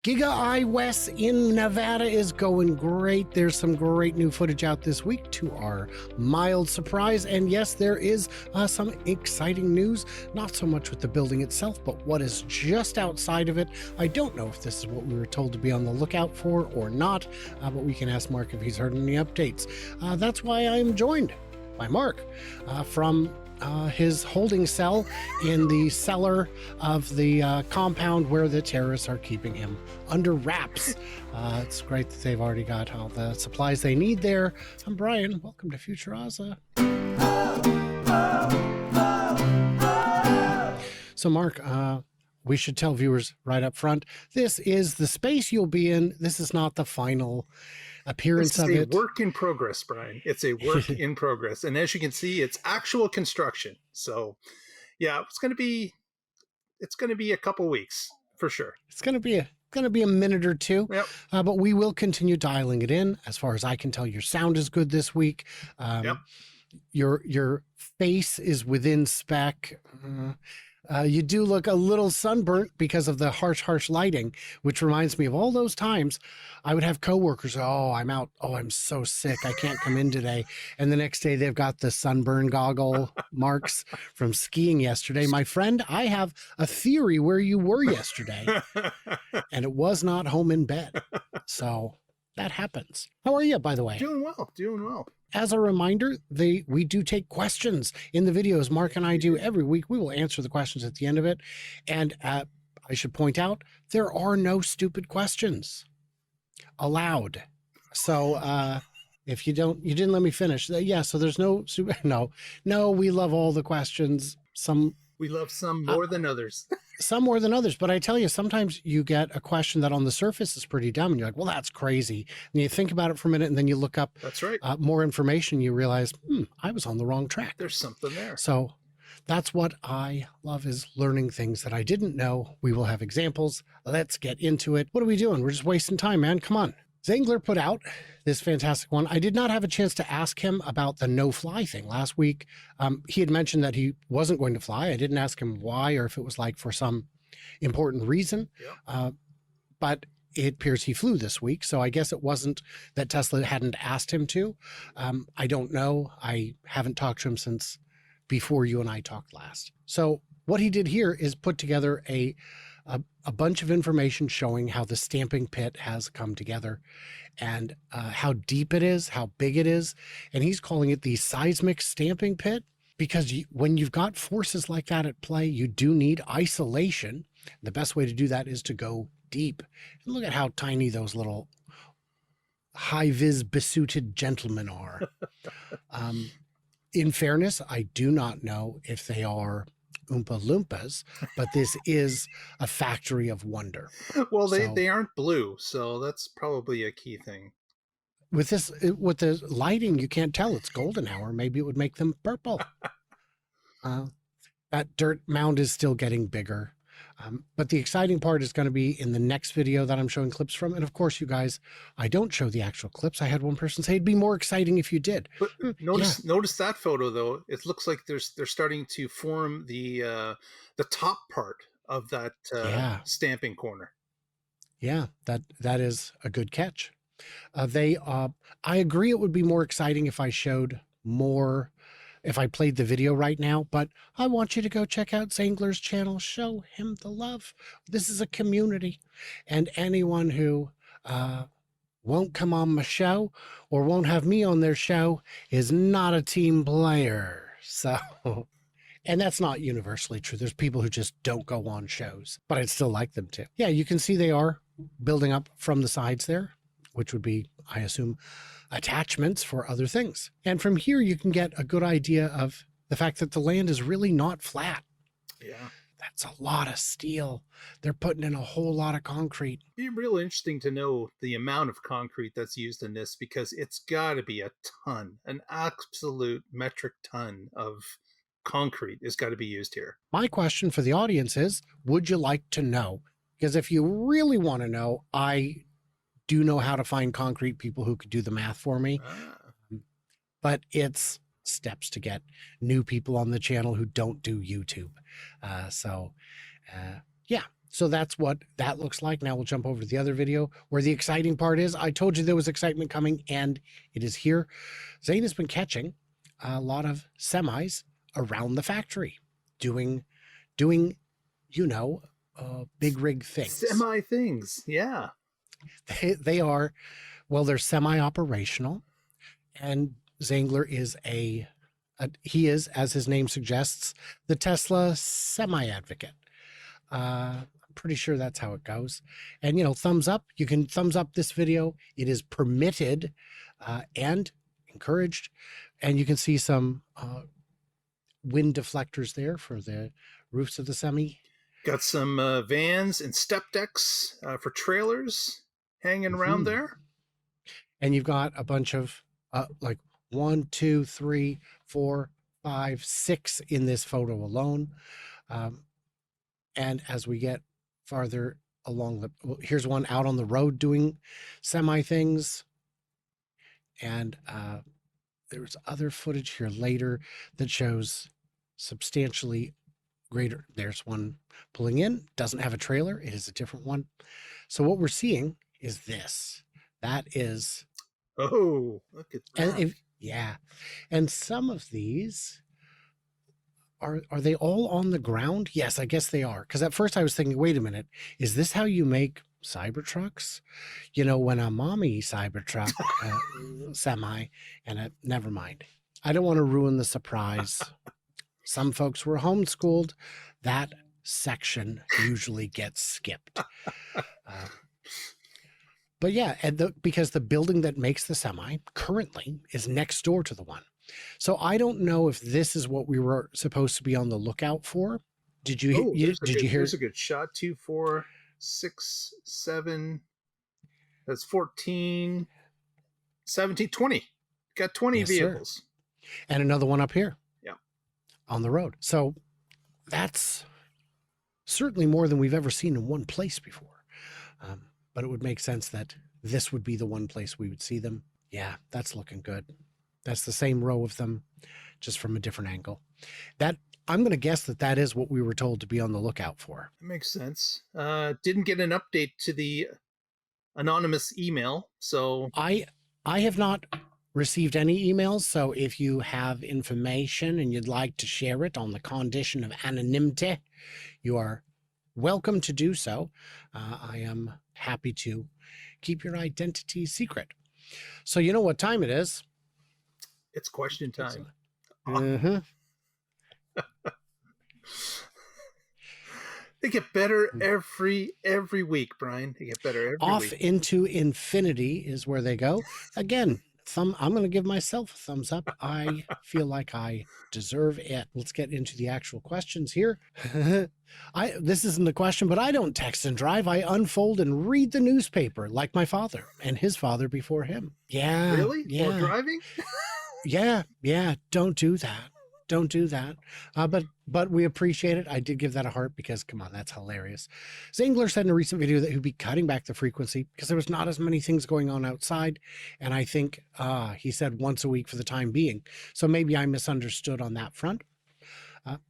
Giga Eye West in Nevada is going great. There's some great new footage out this week to our mild surprise. And yes, there is some exciting news, not so much with the building itself, but what is just outside of it. I don't know if this is what we were told to be on the lookout for or not, but we can ask Mark if he's heard any updates. That's why I'm joined by Mark from his holding cell in the cellar of the compound where the terrorists are keeping him under wraps. It's great that they've already got all the supplies they need there. I'm Brian. Welcome to Future Oza. So, Mark, we should tell viewers right up front, this is the space you'll be in. This is not the final appearance of it. It's a work in progress, Brian. It's a work in progress. And as you can see, it's actual construction. So yeah, it's going to be a couple weeks for sure. It's going to be a minute or two, Yep. But we will continue dialing it in. As far as I can tell, your sound is good this week. Yep. Your face is within spec. You do look a little sunburnt because of the harsh lighting, which reminds me of all those times I would have coworkers, oh, I'm out. Oh, I'm so sick. I can't come in today. And the next day they've got the sunburn goggle marks from skiing yesterday. My friend, I have a theory where you were yesterday, and it was not home in bed. So that happens. How are you, by the way? Doing well. As a reminder, we do take questions in the videos Mark and I do every week. We will answer the questions at the end of it. And I should point out, there are no stupid questions allowed. So if you didn't let me finish. Yeah, so there's no super, no, we love all the questions. We love some more than others. Some more than others, but I tell you, sometimes you get a question that on the surface is pretty dumb, and you're like, well, that's crazy. And you think about it for a minute, and then you look up That's right. More information, you realize, I was on the wrong track. There's something there. So that's what I love, is learning things that I didn't know. We will have examples. Let's get into it. What are we doing? We're just wasting time, man. Come on. Zangler put out this fantastic one. I did not have a chance to ask him about the no-fly thing last week. He had mentioned that he wasn't going to fly. I didn't ask him why, or if it was like for some important reason. Yep. But it appears he flew this week. So I guess it wasn't that Tesla hadn't asked him to. I don't know. I haven't talked to him since before you and I talked last. So what he did here is put together a bunch of information showing how the stamping pit has come together and how deep it is, how big it is. And he's calling it the seismic stamping pit because when you've got forces like that at play, you do need isolation. The best way to do that is to go deep. And look at how tiny those little high-vis besuited gentlemen are. In fairness, I do not know if they are Oompa Loompas, but this is a factory of wonder. Well, they aren't blue, so that's probably a key thing. With the lighting, you can't tell it's golden hour. Maybe it would make them purple. That dirt mound is still getting bigger. But the exciting part is going to be in the next video that I'm showing clips from. And of course, you guys, I don't show the actual clips. I had one person say it'd be more exciting if you did. But notice that photo, though. It looks like they're starting to form the top part of that stamping corner. Yeah, that is a good catch. I agree it would be more exciting if I showed more, if I played the video right now, but I want you to go check out Zangler's channel. Show him the love. This is a community, and anyone who won't come on my show or won't have me on their show is not a team player. So, and that's not universally true. There's people who just don't go on shows, but I'd still like them to. Yeah, you can see they are building up from the sides there, which would be, I assume, attachments for other things. And from here, you can get a good idea of the fact that the land is really not flat. Yeah. That's a lot of steel. They're putting in a whole lot of concrete. It'd be real interesting to know the amount of concrete that's used in this, because it's got to be a ton, an absolute metric ton of concrete has got to be used here. My question for the audience is, would you like to know? Because if you really want to know, I do know how to find concrete people who could do the math for me, but it's steps to get new people on the channel who don't do YouTube. Yeah, So that's what that looks like. Now we'll jump over to the other video where the exciting part is. I told you there was excitement coming, and it is here. Zane has been catching a lot of semis around the factory, doing, you know, big rig things. Semi things, yeah. They are, well, they're semi-operational, and Zangler is he is, as his name suggests, the Tesla semi-advocate. I'm pretty sure that's how it goes. And, you know, thumbs up. You can thumbs up this video. It is permitted and encouraged. And you can see some wind deflectors there for the roofs of the semi. Got some vans and step decks for trailers hanging around there. And you've got a bunch of like 1, 2, 3, 4, 5, 6 in this photo alone. And as we get farther along here's one out on the road doing semi things. And there's other footage here later that shows substantially greater. There's one pulling in, doesn't have a trailer. It is a different one. So what we're seeing is this. That is. Oh, look at that. Yeah. And some of these are they all on the ground? Yes, I guess they are. Because at first I was thinking, wait a minute, is this how you make Cybertrucks? You know, when a mommy Cybertruck semi, and never mind. I don't want to ruin the surprise. Some folks were homeschooled. That section usually gets skipped. But yeah, and because the building that makes the semi currently is next door to the one. So I don't know if this is what we were supposed to be on the lookout for. Did you? Did you hear? Here's a good shot. 2, 4, 6, 7. That's 14, 17, 20. Got 20 vehicles. Sir. And another one up here. Yeah. On the road. So that's certainly more than we've ever seen in one place before. But it would make sense that this would be the one place we would see them. Yeah, that's looking good. That's the same row of them, just from a different angle. That I'm going to guess that is what we were told to be on the lookout for. That makes sense. Didn't get an update to the anonymous email, so I have not received any emails. So if you have information and you'd like to share it on the condition of anonymity, you are welcome to do so. I am happy to keep your identity secret. So you know what time it is? It's question time. They get better every week, Brian. They get better every week. Off into infinity is where they go. Again, I'm going to give myself a thumbs up. I feel like I deserve it. Let's get into the actual questions here. This isn't a question, but I don't text and drive. I unfold and read the newspaper like my father and his father before him. Yeah. Really? Yeah. While driving? Yeah. Don't do that. Don't do that. But we appreciate it. I did give that a heart because, come on, that's hilarious. Zangler said in a recent video that he'd be cutting back the frequency because there was not as many things going on outside. And I think he said once a week for the time being. So maybe I misunderstood on that front.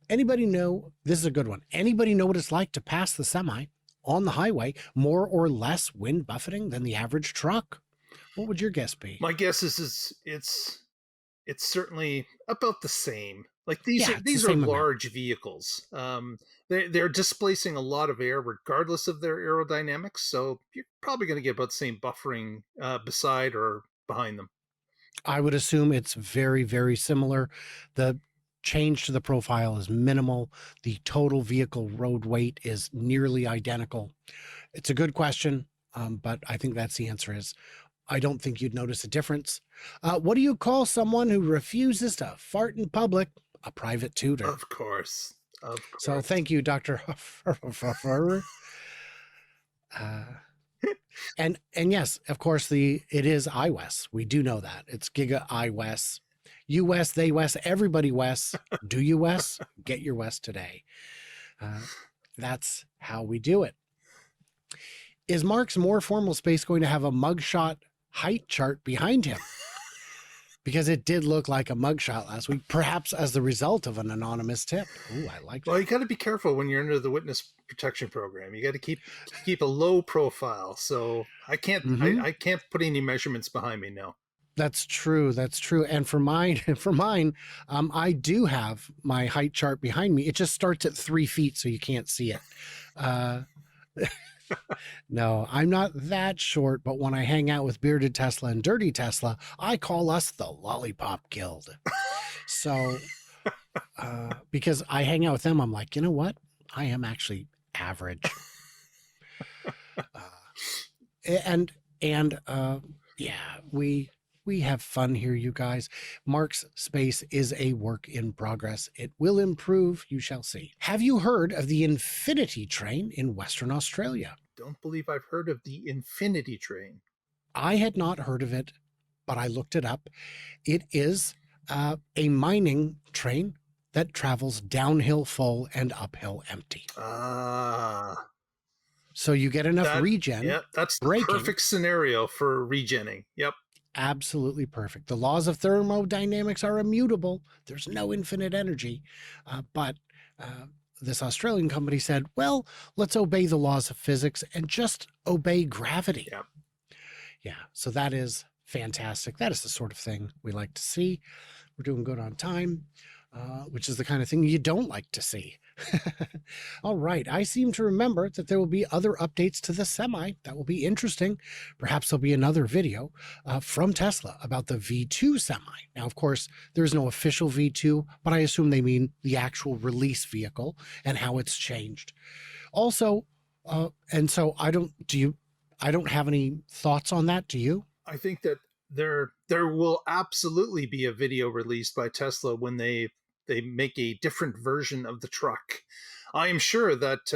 Anybody know, this is a good one. Anybody know what it's like to pass the semi on the highway more or less wind buffeting than the average truck? What would your guess be? My guess is it's certainly about the same. Like these are large vehicles. They're displacing a lot of air regardless of their aerodynamics. So you're probably going to get about the same buffering beside or behind them. I would assume it's very, very similar. The change to the profile is minimal. The total vehicle road weight is nearly identical. It's a good question, but I think that's the answer is I don't think you'd notice a difference. What do you call someone who refuses to fart in public? A private tutor. Of course. So thank you, Dr. And yes, of course, it is iWest. We do know that. It's Giga iWest. You West, they West, everybody West. Do you West? Get your West today. That's how we do it. Is Mark's more formal space going to have a mugshot height chart behind him? because it did look like a mugshot last week, perhaps as the result of an anonymous tip. Ooh, I like Well, that. you got to be careful when you're under the witness protection program. You got to keep a low profile. So I can't Mm-hmm. I can't put any measurements behind me now. That's true. That's true. And for mine, I do have my height chart behind me. It just starts at 3 feet, so you can't see it. Uh, no, I'm not that short, but when I hang out with Bearded Tesla and Dirty Tesla, I call us the Lollipop Guild. So, because I hang out with them, I'm like, you know what? I am actually average. Uh, and yeah, we have fun here, you guys. Mark's space is a work in progress. It will improve, you shall see. Have you heard of the Infinity Train in Western Australia? Don't believe I've heard of the Infinity Train. I had not heard of it, but I looked it up. It is a mining train that travels downhill full and uphill empty. Ah, So you get enough that regen yeah, that's the braking. perfect scenario for regenning. Yep. Absolutely perfect. The laws of thermodynamics are immutable. There's no infinite energy. But this Australian company said, well, let's obey the laws of physics and just obey gravity. Yep. Yeah. So that is fantastic. That is the sort of thing we like to see. We're doing good on time, which is the kind of thing you don't like to see. All right. I seem to remember that there will be other updates to the Semi. That will be interesting. Perhaps there'll be another video from Tesla about the V2 Semi. Now, of course, there's no official V2, but I assume they mean the actual release vehicle and how it's changed. Also, and so I don't have any thoughts on that. Do you? I think that there will absolutely be a video released by Tesla when they make a different version of the truck. I am sure that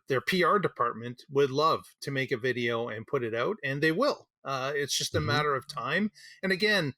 their PR department would love to make a video and put it out, and they will. It's just a Mm-hmm. matter of time. And again,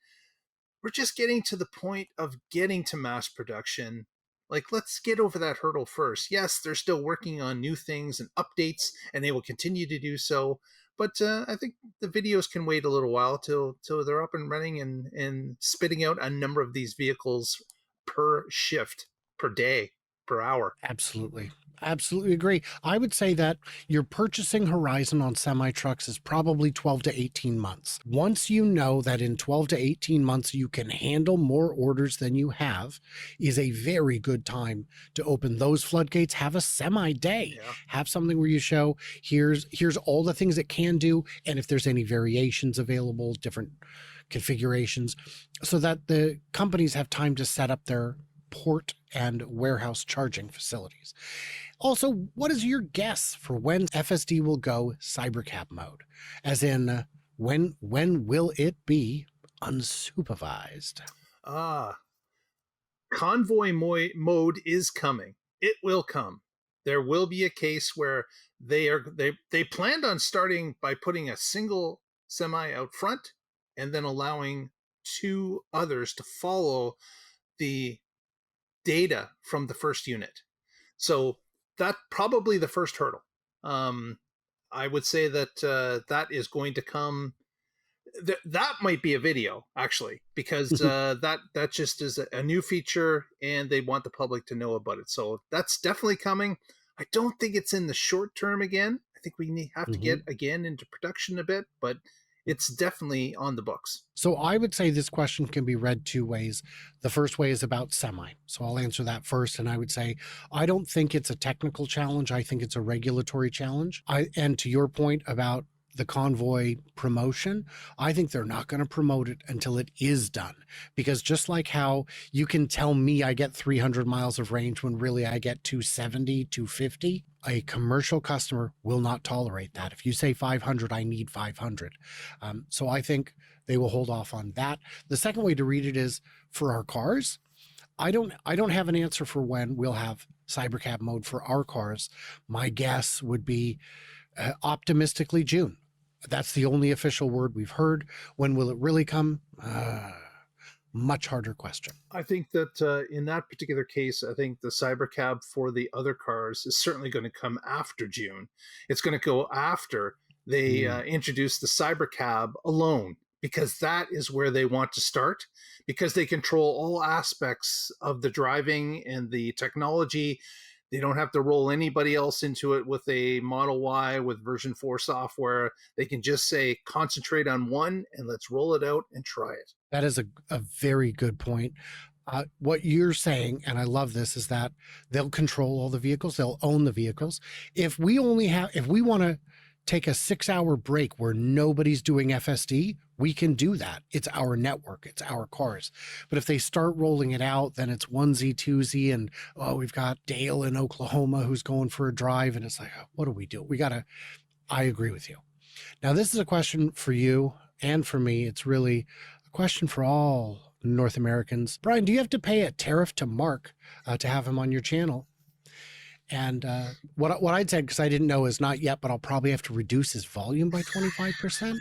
we're just getting to the point of getting to mass production. Like, let's get over that hurdle first. Yes, they're still working on new things and updates, and they will continue to do so. But I think the videos can wait a little while till they're up and running and spitting out a number of these vehicles per shift, per day, per hour. Absolutely. Absolutely agree. I would say that your purchasing horizon on semi trucks is probably 12 to 18 months. Once you know that in 12 to 18 months you can handle more orders than you have, is a very good time to open those floodgates. Have a semi day. Yeah. Have something where you show here's all the things it can do, and if there's any variations available, different configurations, so that the companies have time to set up their port and warehouse charging facilities. Also, what is your guess for when FSD will go cybercab mode? As in, when will it be unsupervised? Ah, convoy mode is coming. It will come. There will be a case where they planned on starting by putting a single semi out front and then allowing two others to follow the data from the first unit. So that probably the first hurdle. Um, I would say that that is going to come. That might be a video actually, because that just is a new feature, and they want the public to know about it. So that's definitely coming. I don't think it's in the short term. Again, I think we have to get again into production a bit, but it's definitely on the books. So I would say this question can be read two ways. The first way is about semi. So I'll answer that first. And I would say, I don't think it's a technical challenge. I think it's a regulatory challenge. And to your point about the convoy promotion, I think they're not going to promote it until it is done. Because just like how you can tell me I get 300 miles of range when really I get 270, 250, a commercial customer will not tolerate that. If you say 500, I need 500. So I think they will hold off on that. The second way to read it is for our cars. I don't have an answer for when we'll have cybercab mode for our cars. My guess would be optimistically June. That's the only official word we've heard. When will it really come? Much harder question. I think that in that particular case, I think the cybercab for the other cars is certainly going to come after June. It's going to go after they introduce the cybercab alone. because that is where they want to start, because they control all aspects of the driving and the technology. They don't have to roll anybody else into it with a Model Y with version 4 software. They can just say, concentrate on one and let's roll it out and try it. That is a very good point. What you're saying, and I love this, is that they'll control all the vehicles. They'll own the vehicles. If we want to take a 6-hour break where nobody's doing FSD, we can do that. It's our network. It's our cars. But if they start rolling it out, then it's onesie, twosie, and we've got Dale in Oklahoma who's going for a drive. And it's like, what do we do? I agree with you. Now, this is a question for you and for me. It's really a question for all North Americans. Brian, do you have to pay a tariff to Mark to have him on your channel? And what I'd said, because I didn't know, is not yet, but I'll probably have to reduce his volume by 25%.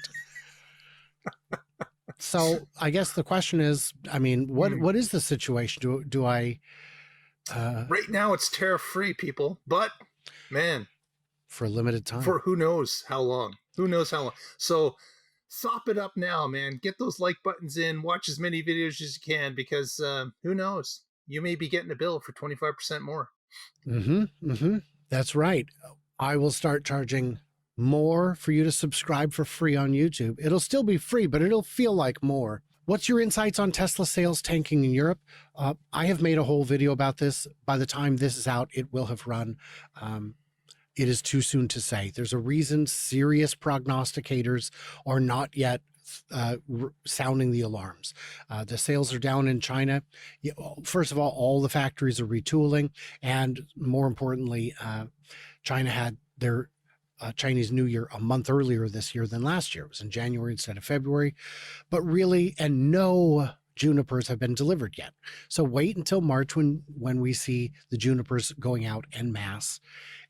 So I guess the question is, I mean, what is the situation? Do I? Right now it's tariff free, people, but man, for a limited time, for who knows how long? Who knows how long? So sop it up now, man. Get those like buttons in. Watch as many videos as you can, because who knows? You may be getting a bill for 25% more. That's right. I will start charging more for you to subscribe for free on YouTube. It'll still be free, but it'll feel like more. What's your insights on Tesla sales tanking in Europe? I have made a whole video about this. By the time this is out, it will have run. It is too soon to say. There's a reason serious prognosticators are not yet sounding the alarms. The sales are down in China. First of all the factories are retooling. And more importantly, China had their Chinese New Year a month earlier this year than last year. It was in January instead of February. But really, and no junipers have been delivered yet. So wait until March when we see the junipers going out en masse,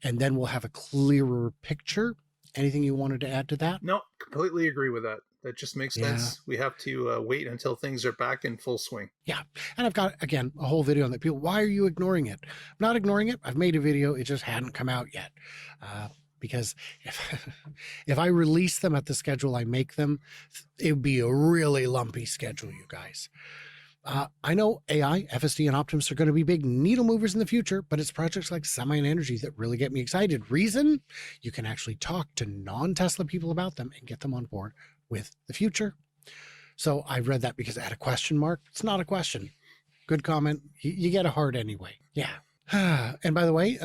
and then we'll have a clearer picture. Anything you wanted to add to that? No, completely agree with that. That just makes sense. We have to wait until things are back in full swing. Yeah. And I've got, again, a whole video on that. People, why are you ignoring it? I'm not ignoring it. I've made a video. It just hadn't come out yet. Because if I release them at the schedule I make them, it would be a really lumpy schedule, you guys. I know AI, FSD, and Optimus are going to be big needle movers in the future, but it's projects like Semi and Energy that really get me excited. Reason? You can actually talk to non-Tesla people about them and get them on board with the future. So I read that because it had a question mark. It's not a question. Good comment. You get a heart anyway. Yeah. And by the way,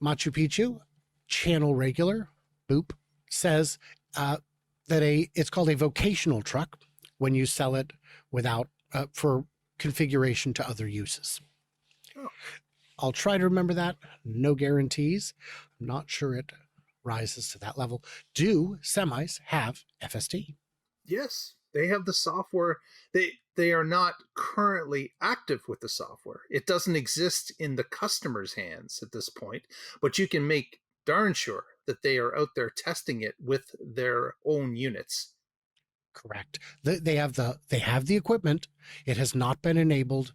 Machu Picchu, channel regular, boop, says that it's called a vocational truck when you sell it without for configuration to other uses. Oh. I'll try to remember that. No guarantees. I'm not sure it rises to that level. Do semis have FSD? Yes, they have the software. They are not currently active with the software. It doesn't exist in the customer's hands at this point, but you can make darn sure that they are out there testing it with their own units. Correct. They have the equipment. It has not been enabled,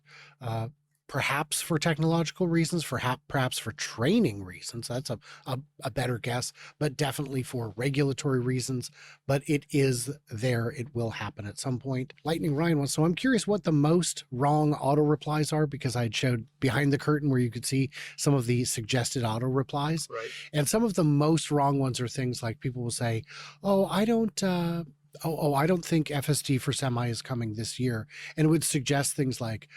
perhaps for technological reasons, perhaps for training reasons. That's a better guess, but definitely for regulatory reasons. But it is there. It will happen at some point. Lightning Ryan wants, so I'm curious what the most wrong auto replies are, because I showed behind the curtain where you could see some of the suggested auto replies. Right. And some of the most wrong ones are things like people will say, oh, I don't think FSD for Semi is coming this year. And it would suggest things like,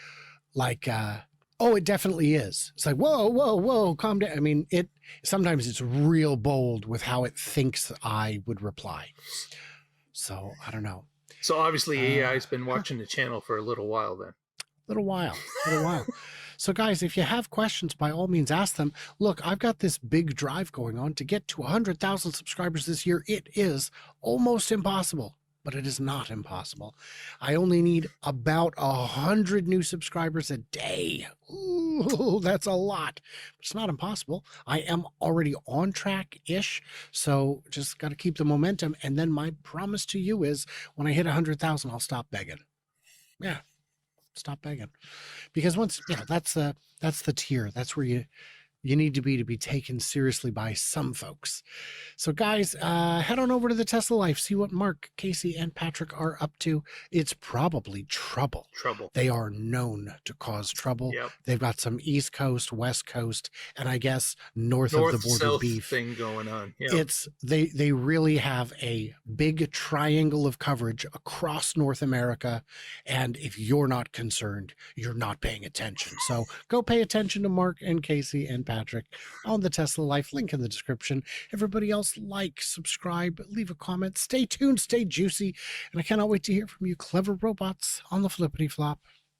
oh, it definitely is. It's like, whoa, calm down. I mean, sometimes it's real bold with how it thinks I would reply. So I don't know. So obviously AI's been watching the channel for a little while then. Little while. So guys, if you have questions, by all means ask them. Look, I've got this big drive going on to get to 100,000 subscribers this year. It is almost impossible, but it is not impossible. I only need about 100 new subscribers a day. Ooh, that's a lot. It's not impossible. I am already on track-ish, so just got to keep the momentum. And then my promise to you is when I hit 100,000, I'll stop begging. Yeah. Stop begging, because once that's the tier. That's where you need to be taken seriously by some folks. So, guys, head on over to the Tesla Life, see what Mark, Casey, and Patrick are up to. It's probably trouble. Trouble. They are known to cause trouble. Yep. They've got some East Coast, West Coast, and I guess north of the border North-south beef. thing going on. Yep. It's they really have a big triangle of coverage across North America, and if you're not concerned, you're not paying attention. So go pay attention to Mark and Casey and Patrick on the Tesla Life, link in the description. Everybody else, like, subscribe, leave a comment, stay tuned, stay juicy, and I cannot wait to hear from you clever robots on the flippity flop.